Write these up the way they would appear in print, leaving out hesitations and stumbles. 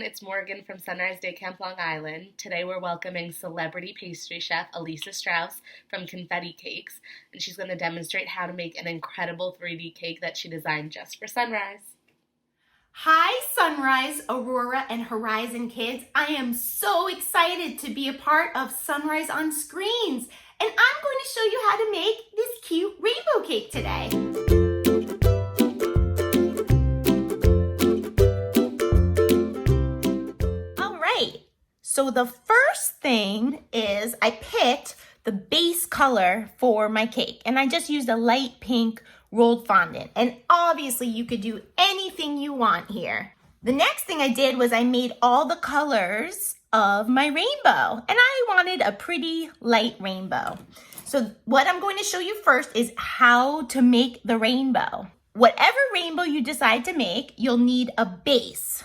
it's Morgan from Sunrise Day Camp Long Island. Today we're welcoming celebrity pastry chef Elisa Strauss from Confetti Cakes, and she's going to demonstrate how to make an incredible 3D cake that she designed just for Sunrise. Hi Sunrise, Aurora, and Horizon kids. I am so excited to be a part of Sunrise on Screens, and I'm going to show you how to make this cute rainbow cake today. So the first thing is I picked the base color for my cake, and I just used a light pink rolled fondant, and obviously you could do anything you want here. The next thing I did was I made all the colors of my rainbow, and I wanted a pretty light rainbow. So what I'm going to show you first is how to make the rainbow. Whatever rainbow you decide to make, you'll need a base,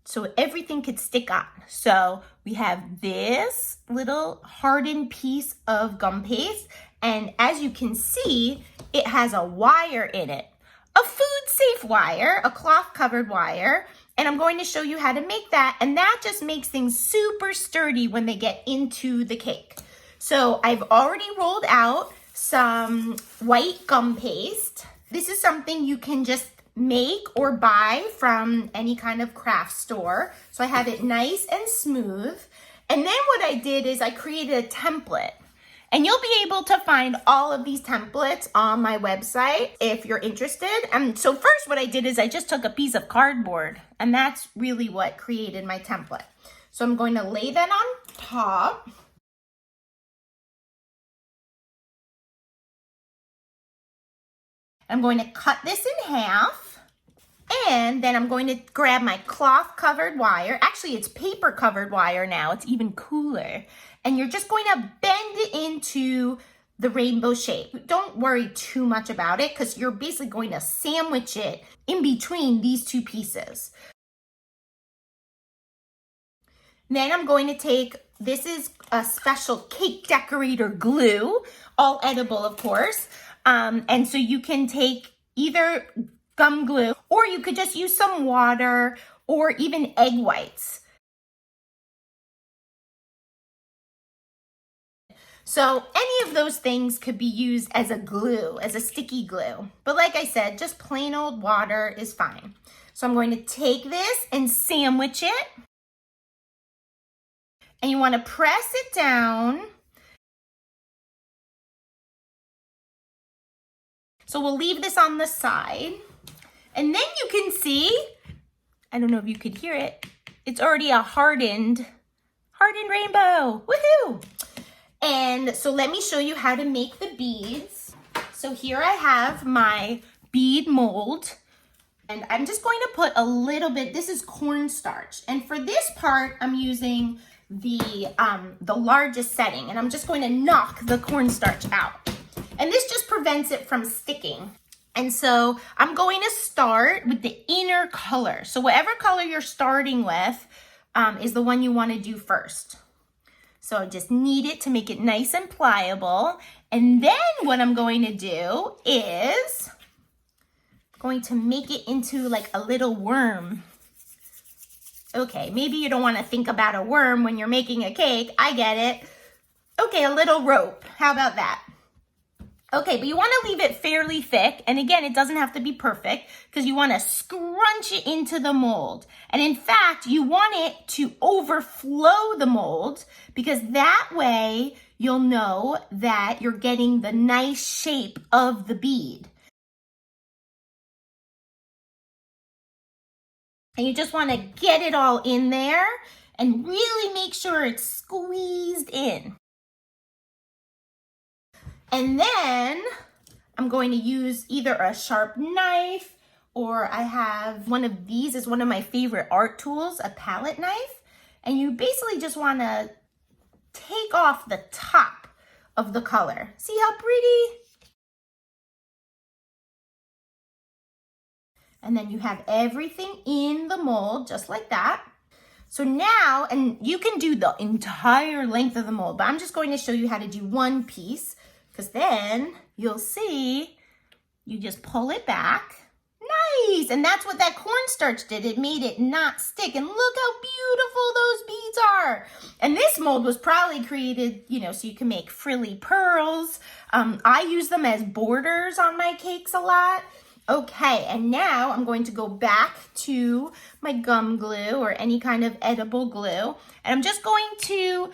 so everything could stick on. So we have this little hardened piece of gum paste, and as you can see, it has a wire in it, a food-safe wire, a cloth-covered wire, and I'm going to show you how to make that, and that just makes things super sturdy when they get into the cake. So I've already rolled out some white gum paste. This is something you can just make or buy from any kind of craft store. So I have it nice and smooth. And then what I did is I created a template. And you'll be able to find all of these templates on my website if you're interested. And so first what I did is I just took a piece of cardboard, and that's really what created my template. So I'm going to lay that on top. I'm going to cut this in half. And then I'm going to grab my cloth covered wire. Actually, it's paper covered wire now. It's even cooler. And you're just going to bend it into the rainbow shape. Don't worry too much about it because you're basically going to sandwich it in between these two pieces. Then I'm going to take, this is a special cake decorator glue, all edible of course. And so you can take either gum glue, or you could just use some water or even egg whites. So any of those things could be used as a glue, as a sticky glue. But like I said, just plain old water is fine. So I'm going to take this and sandwich it. And you want to press it down. So we'll leave this on the side. And then you can see, I don't know if you could hear it, it's already a hardened rainbow. Woohoo! And so let me show you how to make the beads. So here I have my bead mold, and I'm just going to put a little bit, this is cornstarch. And for this part, I'm using the largest setting, and I'm just going to knock the cornstarch out. And this just prevents it from sticking. And so I'm going to start with the inner color. So whatever color you're starting with is the one you want to do first. So I just knead it to make it nice and pliable. And then what I'm going to do is going to make it into like a little worm. Okay, maybe you don't want to think about a worm when you're making a cake. I get it. Okay, a little rope. How about that? Okay, but you want to leave it fairly thick. And again, it doesn't have to be perfect because you want to scrunch it into the mold. And in fact, you want it to overflow the mold because that way you'll know that you're getting the nice shape of the bead. And you just want to get it all in there and really make sure it's squeezed in. And then I'm going to use either a sharp knife, or I have one of these is one of my favorite art tools, a palette knife. And you basically just want to take off the top of the color. See how pretty? And then you have everything in the mold just like that. So now, and you can do the entire length of the mold, but I'm just going to show you how to do one piece. Because then you'll see, you just pull it back Nice, and that's what that cornstarch did. It made it not stick, and look how beautiful those beads are. And this mold was probably created, so you can make frilly pearls. I use them as borders on my cakes a lot. Okay, and now I'm going to go back to my gum glue or any kind of edible glue, and I'm just going to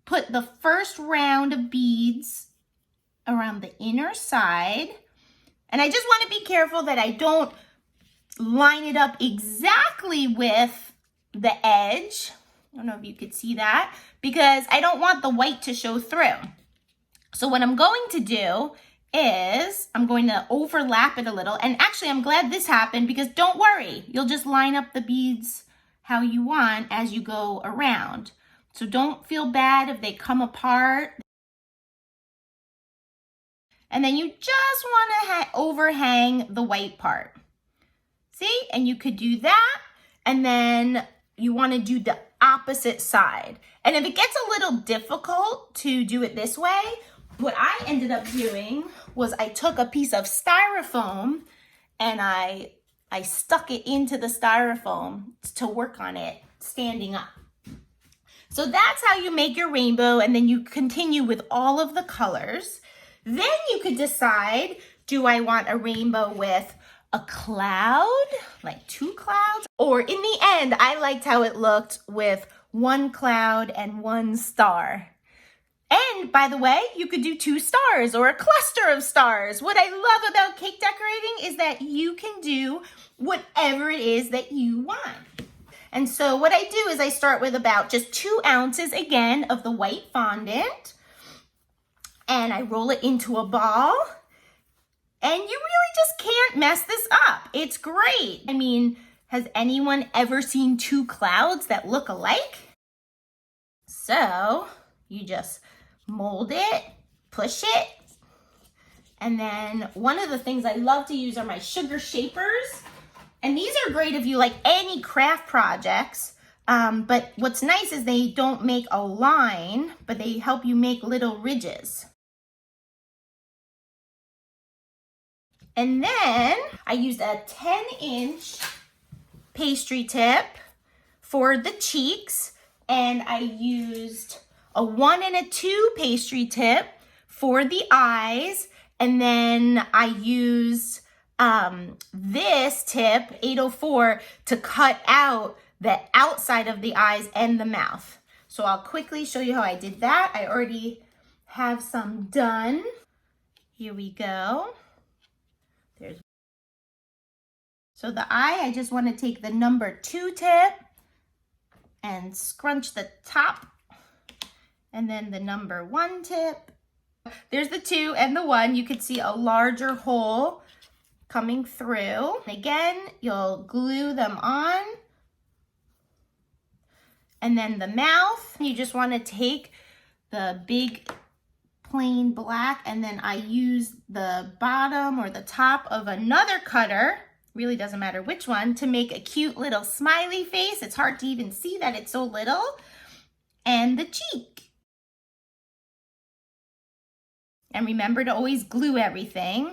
put the first round of beads around the inner side. And I just want to be careful that I don't line it up exactly with the edge. I don't know if you could see that, because I don't want the white to show through. So what I'm going to do is I'm going to overlap it a little. And actually, I'm glad this happened, because don't worry, you'll just line up the beads how you want as you go around. So don't feel bad if they come apart. And then you just want to overhang the white part. See? And you could do that. And then you want to do the opposite side. And if it gets a little difficult to do it this way, what I ended up doing was I took a piece of styrofoam and I stuck it into the styrofoam to work on it standing up. So that's how you make your rainbow, and then you continue with all of the colors. Then you could decide, do I want a rainbow with a cloud, like 2 clouds? Or in the end, I liked how it looked with 1 cloud and 1 star. And by the way, you could do 2 stars or a cluster of stars. What I love about cake decorating is that you can do whatever it is that you want. And so what I do is I start with about just 2 ounces again of the white fondant. And I roll it into a ball, and you really just can't mess this up. It's great. I mean, has anyone ever seen 2 clouds that look alike? So you just mold it, push it, and then one of the things I love to use are my sugar shapers. And these are great if you like any craft projects. But what's nice is they don't make a line, but they help you make little ridges. And then I used a 10-inch pastry tip for the cheeks, and I used a 1 and a 2 pastry tip for the eyes, and then I used this tip, 804, to cut out the outside of the eyes and the mouth. So I'll quickly show you how I did that. I already have some done. Here we go. So the eye, I just want to take the number 2 tip and scrunch the top, and then the number 1 tip. There's the 2 and the 1. You can see a larger hole coming through. Again, you'll glue them on. And then the mouth, you just want to take the big plain black, and then I use the bottom or the top of another cutter, really doesn't matter which one, to make a cute little smiley face. It's hard to even see that it's so little. And the cheek. And remember to always glue everything.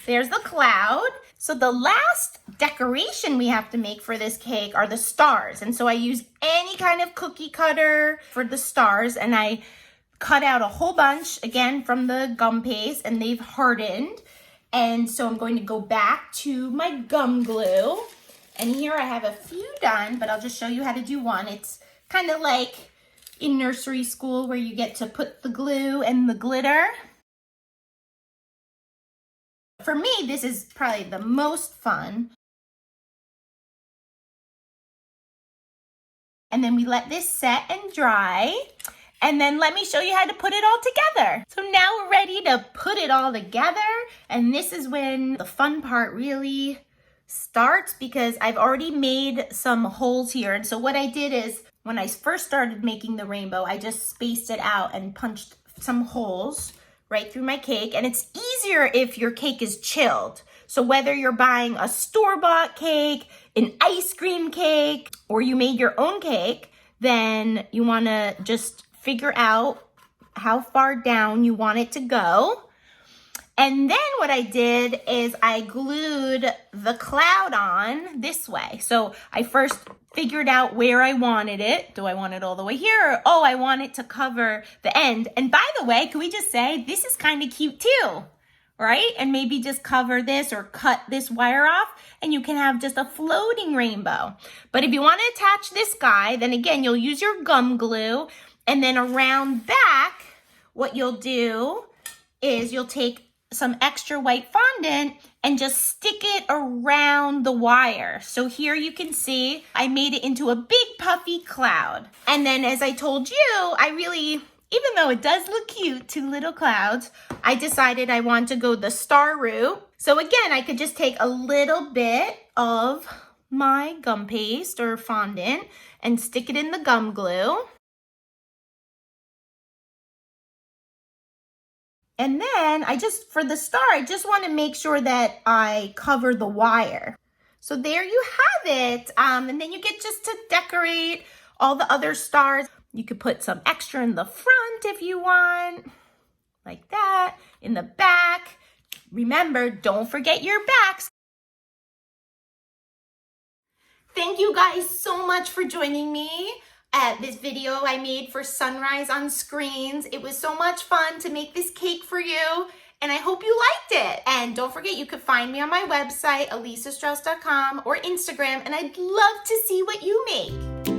There's the cloud. So the last decoration we have to make for this cake are the stars. And so I use any kind of cookie cutter for the stars, and I cut out a whole bunch, again, from the gum paste, and they've hardened. And so I'm going to go back to my gum glue. And here I have a few done, but I'll just show you how to do one. It's kind of like in nursery school where you get to put the glue and the glitter. For me, this is probably the most fun. And then we let this set and dry. And then let me show you how to put it all together. So now we're ready to put it all together. And this is when the fun part really starts, because I've already made some holes here. And so what I did is, when I first started making the rainbow, I just spaced it out and punched some holes right through my cake. And it's easier if your cake is chilled. So whether you're buying a store-bought cake, an ice cream cake, or you made your own cake, then you want to just figure out how far down you want it to go. And then what I did is I glued the cloud on this way. So I first figured out where I wanted it. Do I want it all the way here? Or, oh, I want it to cover the end. And by the way, can we just say this is kind of cute too, right? And maybe just cover this or cut this wire off and you can have just a floating rainbow. But if you want to attach this guy, then again, you'll use your gum glue. And then around back, what you'll do is you'll take some extra white fondant and just stick it around the wire. So here you can see I made it into a big puffy cloud. And then as I told you, even though it does look cute, 2 little clouds, I decided I want to go the star route. So again, I could just take a little bit of my gum paste or fondant and stick it in the gum glue. And then for the star, I just want to make sure that I cover the wire. So there you have it. And then you get just to decorate all the other stars. You could put some extra in the front if you want, like that, in the back. Remember, don't forget your backs. Thank you guys so much for joining me at this video I made for Sunrise on Screens. It was so much fun to make this cake for you, and I hope you liked it. And don't forget, you could find me on my website, elisastrauss.com, or Instagram, and I'd love to see what you make.